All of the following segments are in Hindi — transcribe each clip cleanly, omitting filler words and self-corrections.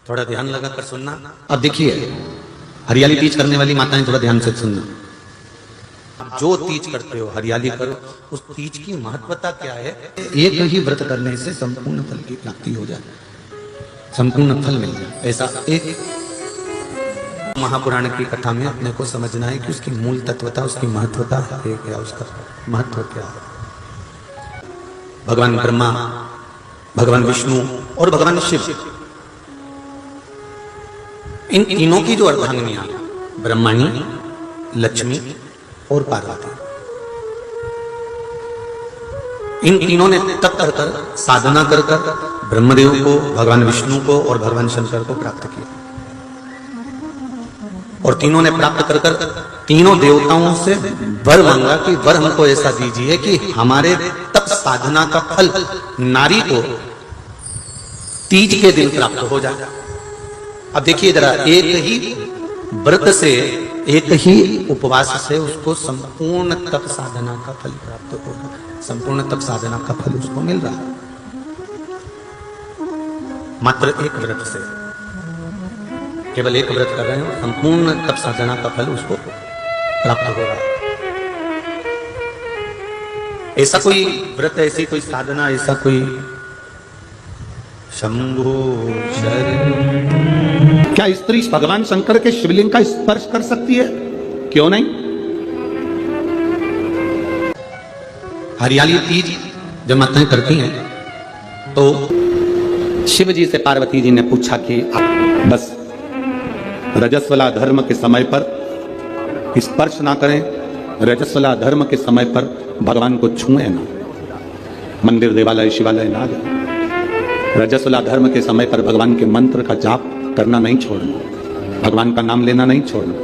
थोड़ा ध्यान लगा कर सुनना। अब देखिए, हरियाली तीज करने वाली माताएं थोड़ा ध्यान से सुनना। जो तीज करते हो हरियाली करो, उस तीज की महत्वता क्या है? एक ही व्रत करने से संपूर्ण फल की प्राप्ति हो जाए, संपूर्ण फल मिल जाए। ऐसा एक महापुराण की कथा में अपने को समझना है कि उसकी मूल तत्वता, उसकी महत्वता है क्या, उसका महत्व क्या है। भगवान ब्रह्मा, भगवान विष्णु और भगवान शिव, इन तीनों की जो अर्धांगिनियां, ब्रह्मणी, लक्ष्मी और पार्वती, इन तीनों ने तप कर कर, साधना कर कर ब्रह्मदेव को, भगवान विष्णु को और भगवान शंकर को प्राप्त किया। और तीनों ने प्राप्त कर कर तीनों देवताओं से वर मांगा कि वर हमको ऐसा दीजिए कि हमारे तप साधना का फल नारी को तीज के दिन प्राप्त हो जाए। अब देखिए जरा, एक ही व्रत से, एक ही उपवास से उसको संपूर्ण तप साधना का फल प्राप्त होगा, संपूर्ण तप साधना का फल उसको मिल रहा है मात्र एक व्रत से। केवल एक व्रत कर रहे हो, संपूर्ण तप साधना का फल उसको प्राप्त हो रहा है। ऐसा कोई व्रत, ऐसी कोई साधना, ऐसा कोई शंभु शरण, क्या स्त्री भगवान शंकर के शिवलिंग का स्पर्श कर सकती है? क्यों नहीं? हरियाली तीज जब माताएं करती हैं तो शिव जी से पार्वती जी ने पूछा कि बस रजस्वला धर्म के समय पर स्पर्श ना करें, रजस्वला धर्म के समय पर भगवान को छुए ना, मंदिर देवालय शिवालय ना जाए, रजस्वला धर्म के समय पर भगवान के मंत्र का जाप करना नहीं छोड़ना, भगवान का नाम लेना नहीं छोड़ना।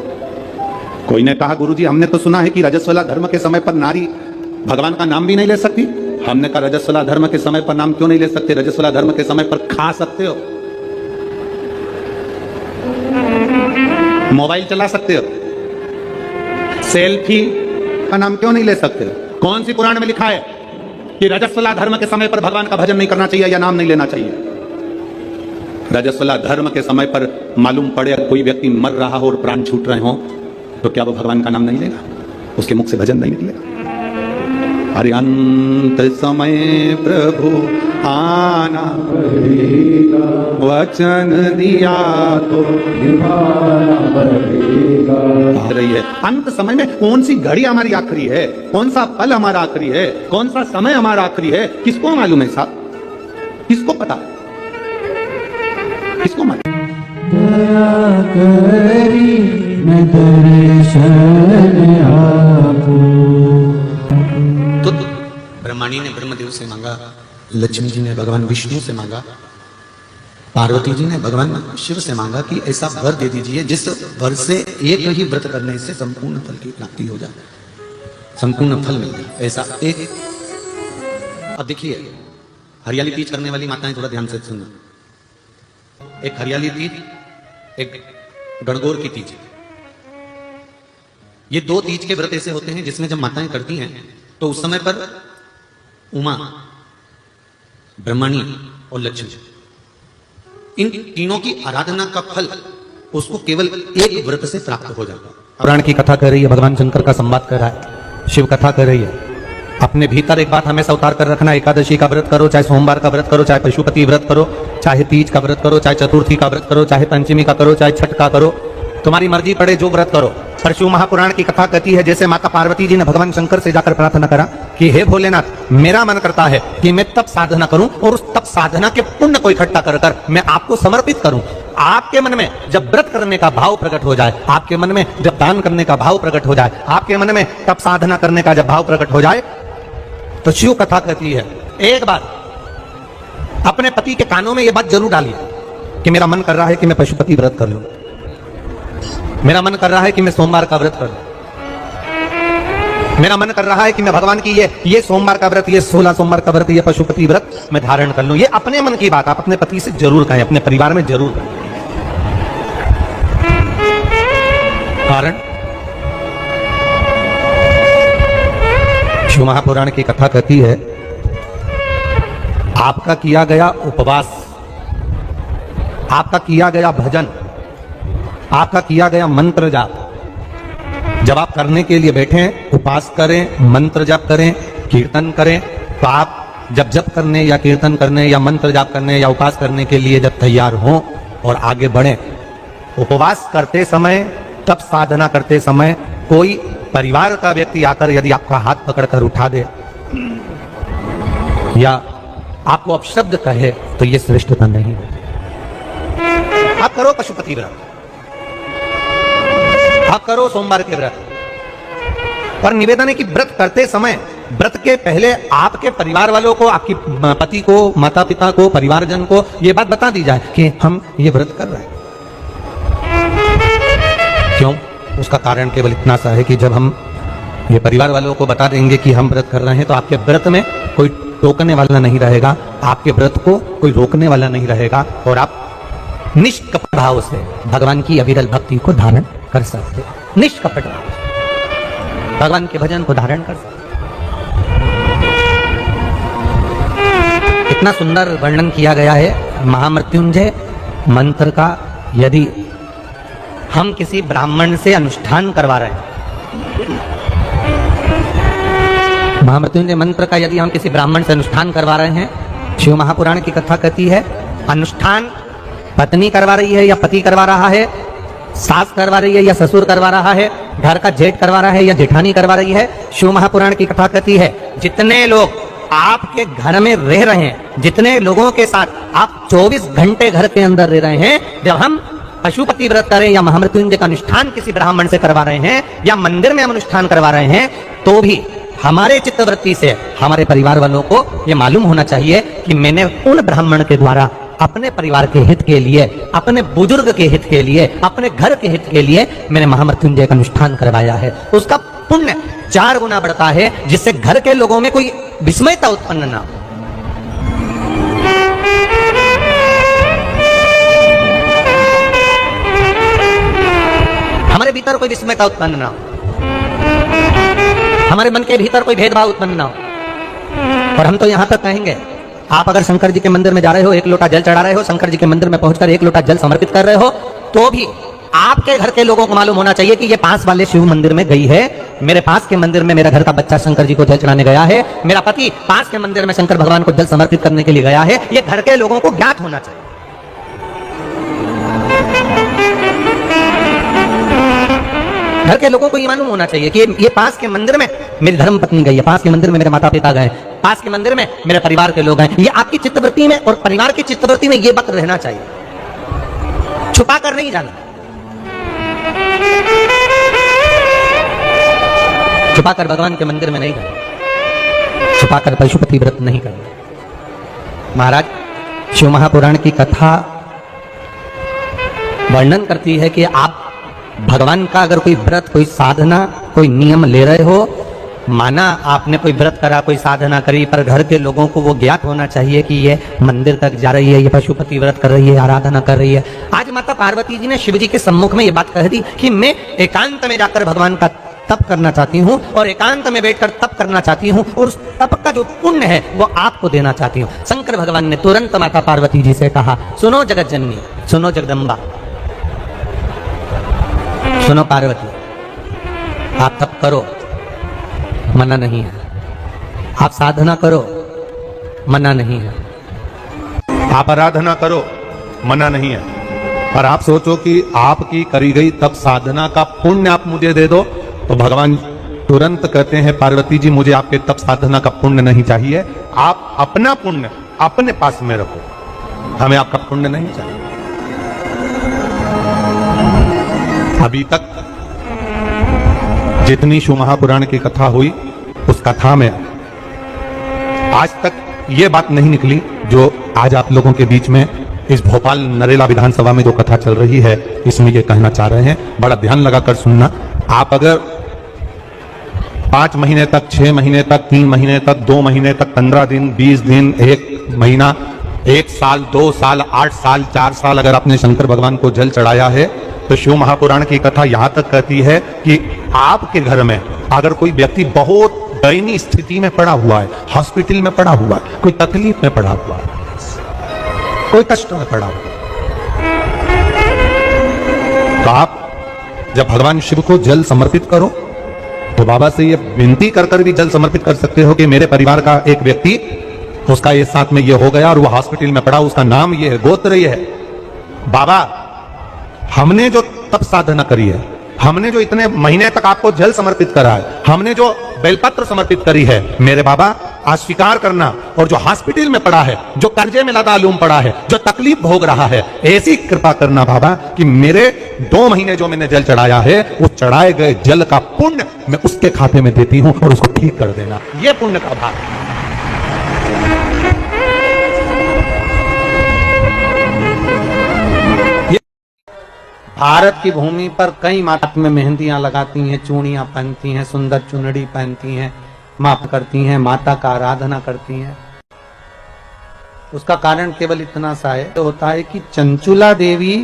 कोई ने कहा गुरुजी हमने तो सुना है कि रजस्वला धर्म के समय पर नारी भगवान का नाम भी नहीं ले सकती। हमने कहा रजस्वला धर्म के समय पर नाम क्यों नहीं ले सकते? रजस्वला धर्म के समय पर खा सकते हो, मोबाइल चला सकते हो, सेल्फी का नाम क्यों नहीं ले सकते? कौन सी पुराण में लिखा है कि रजस्वला धर्म के समय पर भगवान का भजन नहीं करना चाहिए या नाम नहीं लेना चाहिए? रजस्वला धर्म के समय पर मालूम पड़े कोई व्यक्ति मर रहा हो और प्राण छूट रहे हो तो क्या वो भगवान का नाम नहीं लेगा? उसके मुख से भजन नहीं निकलेगा? अरे अंत समय प्रभु आना पड़ेगा, वचन दिया तो निभाना पड़ेगा। रही है अंत समय में कौन सी घड़ी हमारी आखिरी है, कौन सा पल हमारा आखिरी है, कौन सा समय हमारा आखिरी है, किसको मालूम है साहब? किसको पता? किसको मालूम? दया करी मैं दर्शन आपको। तो ब्रह्मणी ने ब्रह्मदेव से मांगा, लक्ष्मी जी ने भगवान विष्णु से मांगा, पार्वती जी ने भगवान शिव से मांगा कि ऐसा वर दे दीजिए जिस वर से एक ही व्रत करने से संपूर्ण फल की प्राप्ति हो जाए, संपूर्ण फल मिल जाए। ऐसा एक। अब देखिए, हरियाली तीज करने वाली माताएं थोड़ा ध्यान से सुनना। एक हरियाली तीज, एक गणगौर की तीज, ये दो तीज के व्रत ऐसे होते हैं जिसमें जब माताएं करती हैं तो उस समय पर उमा, ब्रह्मणी और लक्ष्मी, इन तीनों की आराधना का फल उसको केवल एक व्रत से प्राप्त हो जाता है। पुराण की कथा कर रही है, भगवान शंकर का संवाद कर रहा है, शिव कथा कर रही है। अपने भीतर एक बात हमेशा उतार कर रखना, एकादशी का व्रत करो, चाहे सोमवार का व्रत करो, चाहे पशुपति व्रत करो, चाहे तीज का व्रत करो, चाहे चतुर्थी का व्रत करो, चाहे पंचमी का करो, चाहे छठ का करो, तुम्हारी मर्जी पड़े जो व्रत करो। पर शिव महापुराण की कथा कहती है जैसे माता पार्वती जी ने भगवान शंकर से जाकर प्रार्थना करा कि हे भोलेनाथ, मेरा मन करता है कि मैं तप साधना करूं और उस तप साधना के पुण्य को इकट्ठा कर कर मैं आपको समर्पित करूं। आपके मन में जब व्रत करने का भाव प्रकट हो जाए, आपके मन में जब दान करने का भाव प्रकट हो जाए, आपके मन में तप साधना करने का जब भाव प्रकट हो जाए, तो शिव कथा कहती है एक बार अपने पति के कानों में यह बात जरूर डालिए कि मेरा मन कर रहा है कि मैं पशुपति व्रत कर लूं, मेरा मन कर रहा है कि मैं सोमवार का व्रत कर लूं, मेरा मन कर रहा है कि मैं भगवान की ये सोमवार का व्रत, ये 16 सोमवार का व्रत, ये पशुपति व्रत मैं धारण कर लूं। ये अपने मन की बात आप अपने पति से जरूर कहें, अपने परिवार में जरूर कहें। कारण शिव महापुराण की कथा कहती है आपका किया गया उपवास, आपका किया गया भजन, आपका किया गया मंत्र जाप, जब आप करने के लिए बैठें, उपास करें, मंत्र जाप करें, कीर्तन करें, तो आप जब जप करने या कीर्तन करने या मंत्र जाप करने या उपास करने के लिए जब तैयार हों और आगे बढ़ें, उपवास करते समय, तब साधना करते समय कोई परिवार का व्यक्ति आकर यदि आपका हाथ पकड़कर उठा दे या आपको अपशब्द कहे तो ये श्रेष्ठता नहीं है। आप करो पशुपति व्रत, आप करो सोमवार के व्रत, पर निवेदन है कि व्रत करते समय, व्रत के पहले आपके परिवार वालों को, आपकी पति को, माता पिता को, परिवारजन को ये बात बता दी जाए कि हम ये व्रत कर रहे हैं। क्यों? उसका कारण केवल इतना सा है कि जब हम ये परिवार वालों को बता देंगे कि हम व्रत कर रहे हैं, तो आपके व्रत में कोई टोकने वाला नहीं रहेगा, आपके व्रत को कोई रोकने वाला नहीं रहेगा और आप निष्कपट भाव से भगवान की अविरल भक्ति को धारण कर सकते हैं। निष्कपट भाव भगवान के भजन को धारण कर सकते। इतना सुंदर वर्णन किया गया है महामृत्युंजय मंत्र का। यदि हम किसी ब्राह्मण से अनुष्ठान करवा रहे हैं, महामृत्युंजय मंत्र का यदि हम किसी ब्राह्मण से अनुष्ठान करवा रहे हैं, शिव महापुराण की कथा कहती है अनुष्ठान पत्नी करवा रही है या पति करवा रहा है, सास करवा रही है या ससुर करवा रहा है, घर का जेठ करवा रहा है या जेठानी करवा रही है। शिव महापुराण की कथा कहती है जितने लोग आपके घर में रह रहे हैं, जितने लोगों के साथ आप 24 घंटे घर के अंदर रह रहे हैं, जब हम पशुपति व्रत करें या महामृत्युंजय का अनुष्ठान किसी ब्राह्मण से करवा रहे हैं या मंदिर में हम अनुष्ठान करवा रहे हैं, तो भी हमारे चित्तवृत्ति से हमारे परिवार वालों को यह मालूम होना चाहिए कि मैंने उन ब्राह्मण के द्वारा अपने परिवार के हित के लिए, अपने बुजुर्ग के हित के लिए, अपने घर के हित के लिए मैंने महामृत्युंजय का अनुष्ठान करवाया है। उसका पुण्य 4 गुना बढ़ता है, जिससे घर के लोगों में कोई विस्मयता उत्पन्न ना हो। हमारे भीतर कोई विस्मयता उत्पन्न ना हो, हमारे मन के भीतर कोई भेदभाव उत्पन्न ना हो। और हम तो यहां तक कहेंगे, आप अगर शंकर जी के मंदिर में जा रहे हो, 1 लोटा जल चढ़ा रहे हो, शंकर जी के मंदिर में पहुंचकर 1 लोटा जल समर्पित कर रहे हो, तो भी आपके घर के लोगों को मालूम होना चाहिए कि ये पास वाले शिव मंदिर में गई है, मेरे पास के मंदिर में मेरा घर का बच्चा शंकर जी को जल चढ़ाने गया है, मेरा पति पास के मंदिर में शंकर भगवान को जल समर्पित करने के लिए गया है। ये घर के लोगों को ज्ञात होना चाहिए। घर के लोगों को ये मालूम होना चाहिए कि ये पास के मंदिर में मेरी धर्म पत्नी गई है, पास के मंदिर में मेरे माता पिता गए, पास के मंदिर में मेरे परिवार के लोग हैं। ये आपकी चित्तवृत्ति में और परिवार की चित्तवृत्ति में ये बात रहना चाहिए, छुपा कर नहीं जाना, छुपाकर भगवान के मंदिर में नहीं जाना, छुपाकर पशुपति व्रत नहीं करना। महाराज, शिव महापुराण की कथा वर्णन करती है कि आप भगवान का अगर कोई व्रत, कोई साधना, कोई नियम ले रहे हो, माना आपने कोई व्रत करा, कोई साधना करी, पर घर के लोगों को वो ज्ञात होना चाहिए कि ये मंदिर तक जा रही है, ये पशुपति व्रत कर रही है, आराधना कर रही है। आज माता पार्वती जी ने शिव जी के सम्मुख में ये बात कह दी कि मैं एकांत में जाकर भगवान का तप करना चाहती हूँ और एकांत में बैठकर तप करना चाहती हूँ और उस तप का जो पुण्य है वो आपको देना चाहती हूँ। शंकर भगवान ने तुरंत माता पार्वती जी से कहा, सुनो जगत जननी, सुनो जगदम्बा, सुनो पार्वती, आप तप करो, मना नहीं है, आप साधना करो, मना नहीं है, आप आराधना करो, मना नहीं है, पर आप सोचो कि आपकी करी गई तप साधना का पुण्य आप मुझे दे दो, तो भगवान तुरंत कहते हैं पार्वती जी मुझे आपके तप साधना का पुण्य नहीं चाहिए, आप अपना पुण्य अपने पास में रखो, हमें आपका पुण्य नहीं चाहिए। अभी तक जितनी शिव महापुराण की कथा हुई, उस कथा में आज तक ये बात नहीं निकली जो आज आप लोगों के बीच में इस भोपाल नरेला विधानसभा में जो कथा चल रही है, इसमें ये कहना चाह रहे हैं। बड़ा ध्यान लगाकर सुनना। आप अगर 5 महीने तक, 6 महीने तक, 3 महीने तक, 2 महीने तक, 15 दिन, 20 दिन, 1 महीना, 1 साल, 2 साल, 8 साल, 4 साल अगर आपने शंकर भगवान को जल चढ़ाया है, तो शिव महापुराण की कथा यहां तक कहती है कि आपके घर में अगर कोई व्यक्ति बहुत दयनीय स्थिति में पड़ा हुआ है, हॉस्पिटल में पड़ा हुआ है, कोई तकलीफ में पड़ा हुआ है, कोई कष्ट में पड़ा हुआ है, तो आप जब भगवान शिव को जल समर्पित करो तो बाबा से ये विनती कर कर भी जल समर्पित कर सकते हो कि मेरे परिवार का एक व्यक्ति, उसका ये साथ में ये हो गया और वो हॉस्पिटल में पड़ा, उसका नाम ये है, गोत्र ये है। बाबा, हमने जो तप साधना करी है, हमने जो इतने महीने तक आपको जल समर्पित करा है, हमने जो बेलपत्र समर्पित करी है, मेरे बाबा आज स्वीकार करना। और जो हॉस्पिटल में पड़ा है, जो कर्जे में लदालूम पड़ा है, जो तकलीफ भोग रहा है, ऐसी कृपा करना बाबा कि मेरे 2 महीने जो मैंने जल चढ़ाया है, वो चढ़ाए गए जल का पुण्य मैं उसके खाते में देती हूं और उसको ठीक कर देना। ये पुण्य का भाग। भारत की भूमि पर कई माता में मेहंदियां लगाती हैं, चूड़ियां पहनती हैं, सुंदर चुनरी पहनती हैं, माफ करती हैं, माता का आराधना करती हैं। उसका कारण केवल इतना सा है होता है कि चंचुला देवी